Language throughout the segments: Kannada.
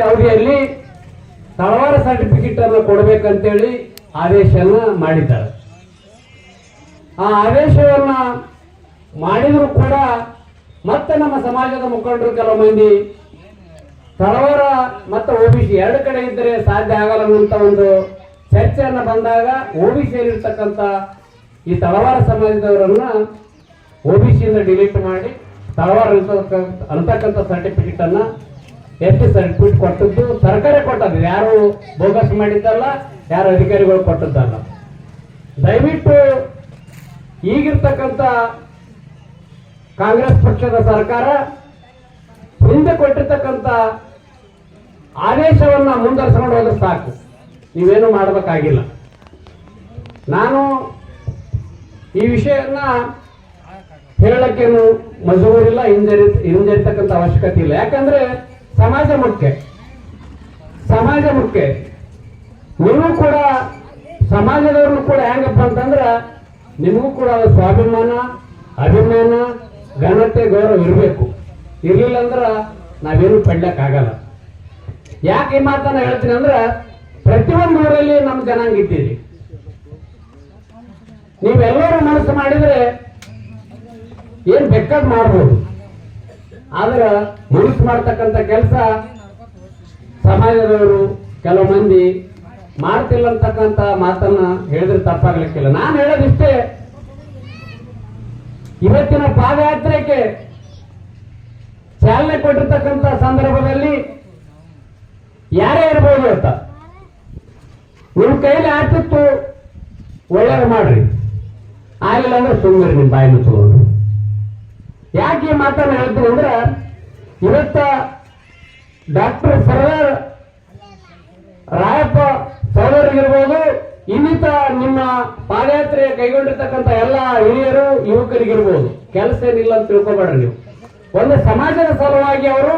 ಅವಧಿಯಲ್ಲಿ ತಳವಾರ ಸರ್ಟಿಫಿಕೇಟ್ ಅನ್ನು ಕೊಡಬೇಕಂತೇಳಿ ಆದೇಶನ ಮಾಡಿದ್ದಾರೆ. ಆ ಆದೇಶವನ್ನ ಮಾಡಿದ್ರು ಕೂಡ ಮತ್ತೆ ನಮ್ಮ ಸಮಾಜದ ಮುಖಂಡರು ಕೆಲವು ಮಂದಿ ತಳವಾರ ಮತ್ತು ಒಬಿಸಿ ಎರಡು ಕಡೆ ಇದ್ದರೆ ಸಾಧ್ಯ ಆಗಲ್ಲ ಅಂತ ಒಂದು ಚರ್ಚೆಯನ್ನ ಬಂದಾಗ ಒಬಿಸಿಯಲ್ಲಿರ್ತಕ್ಕಂಥ ಈ ತಳವಾರ ಸಮಾಜದವರನ್ನ ಒಬಿಸಿಯಿಂದ ಡಿಲೀಟ್ ಮಾಡಿ ತಳವಾರ ಅಂತಕ್ಕಂಥ ಸರ್ಟಿಫಿಕೇಟ್ ಅನ್ನ ಎಸ್ ಸರ್ಟಿಫಿಕೇಟ್ ಕೊಟ್ಟದ್ದು ಸರ್ಕಾರ ಕೊಟ್ಟದ್ದು, ಯಾರು ಬೋಗಸ್ ಮಾಡಿದ್ದಲ್ಲ, ಯಾರು ಅಧಿಕಾರಿಗಳು ಕೊಟ್ಟದ್ದಲ್ಲ. ದಯವಿಟ್ಟು ಈಗಿರ್ತಕ್ಕಂಥ ಕಾಂಗ್ರೆಸ್ ಪಕ್ಷದ ಸರ್ಕಾರ ಹಿಂದೆ ಕೊಟ್ಟಿರ್ತಕ್ಕಂಥ ಆದೇಶವನ್ನ ಮುಂದುವರಿಸಿಕೊಂಡು ಹೋದ್ರೆ ಸಾಕು, ನೀವೇನು ಮಾಡಬೇಕಾಗಿಲ್ಲ. ನಾನು ಈ ವಿಷಯನ್ನ ಹೇಳಕ್ಕೇನು ಮಜಬೂರಿಲ್ಲ, ಹಿಂಜರಿತಕ್ಕಂಥ ಅವಶ್ಯಕತೆ ಇಲ್ಲ. ಯಾಕಂದ್ರೆ ಸಮಾಜ ಮುಖ್ಯ. ನೀವು ಕೂಡ ಸಮಾಜದವ್ರನ್ನು ಕೂಡ ಹೆಂಗಪ್ಪ ಅಂತಂದ್ರ ನಿಮಗೂ ಕೂಡ ಸ್ವಾಭಿಮಾನ, ಅಭಿಮಾನ, ಘನತೆ, ಗೌರವ ಇರಬೇಕು. ಇರ್ಲಿಲ್ಲ ಅಂದ್ರ ನಾವೇನು ಪಡ್ಲಕ್ಕಾಗಲ್ಲ. ಯಾಕೆ ಈ ಮಾತನ್ನ ಹೇಳ್ತೀನಿ ಅಂದ್ರ ಪ್ರತಿಯೊಂದು ಊರಲ್ಲಿ ನಮ್ಮ ಜನಾಂಗ ಇದ್ದೀರಿ. ನೀವೆಲ್ಲರೂ ಮನಸ್ಸು ಮಾಡಿದ್ರೆ ಏನ್ ಬೇಕಾದ್ ಮಾಡ್ಬೋದು. ಆದ್ರ ಮನಸ್ಸು ಮಾಡ್ತಕ್ಕಂಥ ಕೆಲಸ ಸಮಾಜದವರು ಕೆಲವು ಮಂದಿ ಮಾಡ್ತಿಲ್ಲ ಅಂತಕ್ಕಂಥ ಮಾತನ್ನ ಹೇಳಿದ್ರೆ ತಪ್ಪಾಗ್ಲಿಕ್ಕಿಲ್ಲ. ನಾನು ಹೇಳೋದಿಷ್ಟೇ, ಇವತ್ತಿನ ಪಾದಯಾತ್ರೆಗೆ ಚಾಲನೆ ಕೊಟ್ಟಿರ್ತಕ್ಕಂಥ ಸಂದರ್ಭದಲ್ಲಿ ಯಾರೇ ಇರ್ಬೋದು ಅಂತ ನಿಮ್ ಕೈಲಿ ಆಗ್ತಿತ್ತು ಒಳ್ಳೆಯದು ಮಾಡ್ರಿ, ಆಗಿಲ್ಲ ಅಂದ್ರೆ ಸುಮ್ಮನೆ ನಿಮ್ ಬಾಯಿ ಮುಚ್ಚಿಕೊಂಡು. ಯಾಕೆ ಈ ಮಾತನ್ನು ಹೇಳ್ತೀನಿ ಅಂದ್ರೆ ಇವತ್ತ ಡಾಕ್ಟರ್ ಸರ್ದಾರ್ ರಾಯಪ್ಪ ಸಹೋದರಿಗಿರ್ಬೋದು, ಇನ್ನಿತ ನಿಮ್ಮ ಪಾದಯಾತ್ರೆ ಕೈಗೊಂಡಿರ್ತಕ್ಕಂಥ ಎಲ್ಲ ಹಿರಿಯರು ಯುವಕರಿಗಿರ್ಬೋದು, ಕೆಲಸ ಏನಿಲ್ಲ ಅಂತ ತಿಳ್ಕೊಬೇಡ್ರಿ. ನೀವು ಒಂದು ಸಮಾಜದ ಸಲುವಾಗಿ ಅವರು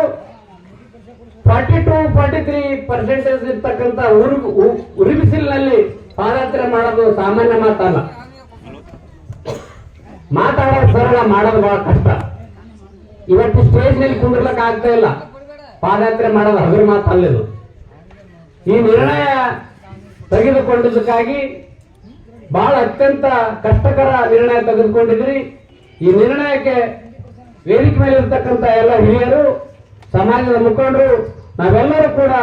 42-43% ಇರ್ತಕ್ಕಂಥ ಉರಿಬಿಸಿಲಿನಲ್ಲಿ ಪಾದಯಾತ್ರೆ ಮಾಡೋದು ಸಾಮಾನ್ಯ ಮಾತಲ್ಲ. ಮಾತಾಡೋದು ಸರಳ, ಮಾಡೋದು ಬಹಳ ಕಷ್ಟ. ಇವತ್ತು ಸ್ಟೇಜ್ ನಲ್ಲಿ ಕುಂದಿರ್ಲಕ್ ಆಗ್ತಾ ಇಲ್ಲ. ಪಾದಯಾತ್ರೆ ಮಾಡೋದು ಹಗುರ ಮಾತಲ್ಲಿದು. ಈ ನಿರ್ಣಯ ತೆಗೆದುಕೊಂಡಿದ್ದಕ್ಕಾಗಿ ಬಹಳ ಅತ್ಯಂತ ಕಷ್ಟಕರ ನಿರ್ಣಯ ತೆಗೆದುಕೊಂಡಿದ್ರಿ. ಈ ನಿರ್ಣಯಕ್ಕೆ ವೇದಿಕೆ ಮೇಲೆ ಇರ್ತಕ್ಕಂಥ ಎಲ್ಲ ಹಿರಿಯರು, ಸಮಾಜದ ಮುಖಂಡರು, ನಾವೆಲ್ಲರೂ ಕೂಡ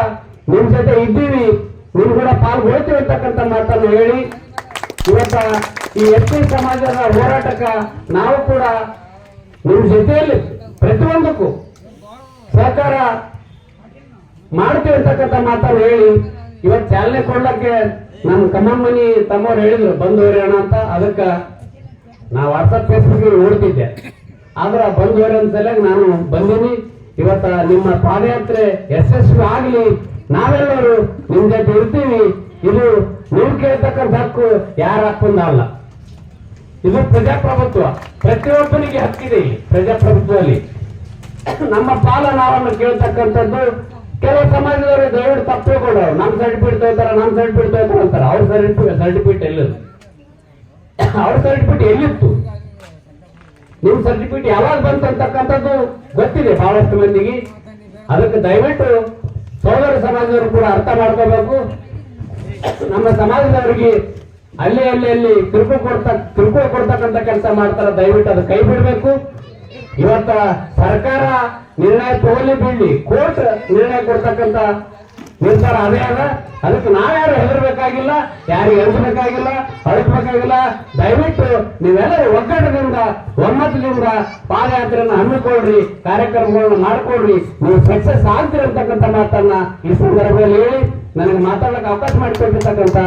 ನಿಮ್ ಜೊತೆ ಇದ್ದೀವಿ, ನಿಮ್ ಕೂಡ ಪಾಲ್ಗೊಳ್ತೀವಿ ಅಂತಕ್ಕಂಥ ಮಾತನ್ನು ಹೇಳಿ ಇವತ್ತ ಈ ಎಸ್ ಸಮಾಜದ ಹೋರಾಟಕ್ಕ ನಾವು ಕೂಡ ನಿಮ್ ಜೊತೆಯಲ್ಲಿ ಪ್ರತಿಯೊಂದಕ್ಕೂ ಸಹಕಾರ ಮಾಡ್ತೀವಿ ಅಂತಕ್ಕಂಥ ಮಾತನ್ನು ಹೇಳಿ ಇವತ್ತು ಚಾಲನೆ ಕೊಡ್ಲಕ್ಕೆ ನಮ್ಮ ಕಮ್ಮಮ್ಮನಿ ತಮ್ಮವ್ರು ಹೇಳಿದ್ರು ಬಂದವರೇ ಅಣ್ಣ ಅಂತ. ಅದಕ್ಕೆ ನಾ ವಾಟ್ಸಪ್ ಫೇಸ್ಬುಕ್ ನೋಡ್ತಿದ್ದೆ, ಆದ್ರ ಬಂದವರೇ ಅಂತ ನಾನು ಬಂದೀನಿ. ಇವತ್ತ ನಿಮ್ಮ ಪಾದಯಾತ್ರೆ ಯಶಸ್ವಿ ಆಗ್ಲಿ, ನಾವೆಲ್ಲರೂ ನಿಮ್ ಜೊತೆ ಇರ್ತೀವಿ. ಇದು ನೀವು ಕೇಳ್ತಕ್ಕಂಥ ಹಕ್ಕು ಯಾರ ಹಕ್ಕೊಂದಲ್ಲ, ಇದು ಪ್ರಜಾಪ್ರಭುತ್ವ. ಪ್ರತಿಯೊಬ್ಬನಿಗೆ ಹಕ್ಕಿದೆ ಇಲ್ಲಿ ಪ್ರಜಾಪ್ರಭುತ್ವದಲ್ಲಿ. ನಮ್ಮ ಪಾಲ ನಾವನ್ನು ಕೇಳ್ತಕ್ಕಂಥದ್ದು ಕೆಲವು ಸಮಾಜದವರು ದಯವಿಟ್ಟು ತಪ್ಪು ತಿಳ್ಕೊಂಡವ್ರು, ನಮ್ ಸರ್ಟಿಫಿಕೇಟ್ ತಗೋತಾರ ಅಂತಾರ. ಅವ್ರ ಸರ್ಟಿಫಿಕೇಟ್ ಎಲ್ಲಿತ್ತು? ಅವ್ರ ಸರ್ಟಿಫಿಕೇಟ್ ಎಲ್ಲಿತ್ತು? ನಿಮ್ ಸರ್ಟಿಫಿಕೇಟ್ ಯಾವಾಗ ಬಂತು ಅಂತಕ್ಕಂಥದ್ದು ಗೊತ್ತಿದೆ ಬಹಳಷ್ಟು ಮಂದಿಗೆ. ಅದಕ್ಕೆ ದಯವಿಟ್ಟು ಸೋದರ ಸಮಾಜದವರು ಕೂಡ ಅರ್ಥ ಮಾಡ್ಕೋಬೇಕು. ನಮ್ಮ ಸಮಾಜದವರಿಗೆ ಅಲ್ಲಿ ಕಿರುಕುಳ ಕೊಡ್ತಕ್ಕಂಥ ಕೆಲಸ ಮಾಡ್ತಾರೆ, ದಯವಿಟ್ಟು ಅದು ಕೈ ಬಿಡಬೇಕು. ಇವತ್ತ ಸರ್ಕಾರ ನಿರ್ಣಯ ತಗೊಳ್ಳಿ ಬಿಡ್ಲಿ, ಕೋರ್ಟ್ ನಿರ್ಣಯ ಕೊಡ್ತಕ್ಕಂಥ ನಿರ್ಧಾರ ಅದೇ ಅದ. ಅದಕ್ಕೆ ನಾವ್ಯಾರು ಹೆದರ್ಬೇಕಾಗಿಲ್ಲ, ಯಾರಿಗೆ ಎದುರಬೇಕಾಗಿಲ್ಲ, ಅಳಕಬೇಕಾಗಿಲ್ಲ. ದಯವಿಟ್ಟು ನೀವೆಲ್ಲರೂ ಒಗ್ಗಟ್ಟದಿಂದ, ಒಮ್ಮತದಿಂದ ಪಾದಯಾತ್ರೆಯನ್ನು ಹಮ್ಮಿಕೊಳ್ರಿ, ಕಾರ್ಯಕ್ರಮಗಳನ್ನ ಮಾಡ್ಕೊಳ್ರಿ. ನೀವು ಸಕ್ಸಸ್ ಆಗ್ತೀರಿ ಅಂತಕ್ಕಂಥ ಮಾತನ್ನ ಈ ಸಂದರ್ಭದಲ್ಲಿ ಹೇಳಿ ನನಗೆ ಮಾತಾಡಕ್ಕೆ ಅವಕಾಶ ಮಾಡಿಕೊಟ್ಟಿರ್ತಕ್ಕಂಥ